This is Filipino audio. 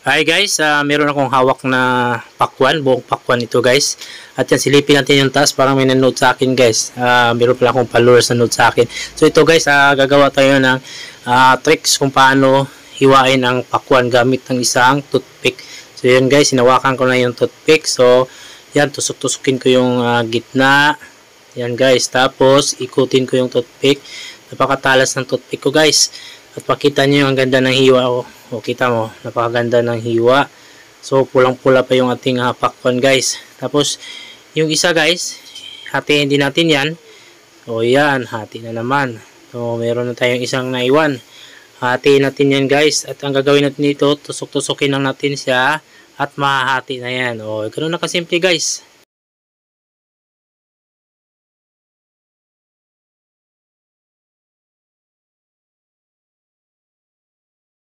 Hi guys, meron akong hawak na pakwan, buong pakwan ito guys. At yan, silipin natin yung taas, parang may nanood sa akin guys. Meron pala akong followers na nanood sa akin. So ito guys, gagawa tayo ng tricks kung paano hiwain ang pakwan gamit ng isang toothpick. So yun guys, hinawakan ko na yung toothpick. So yan, tusok-tusukin ko yung gitna. Yan guys, tapos ikutin ko yung toothpick. Napakatalas ng toothpick ko guys. At pakita nyo yung ganda ng hiwa ko. O kita mo, napakaganda ng hiwa. So pulang-pula pa yung ating pakwan guys. Tapos yung isa guys, hatiin din natin yan. O yan, hati na naman. So meron na tayong isang naiwan. Hatiin natin yan guys. At ang gagawin natin dito, tusok-tusokin lang natin siya. At mahahati na yan. O ganoon na kasimple guys.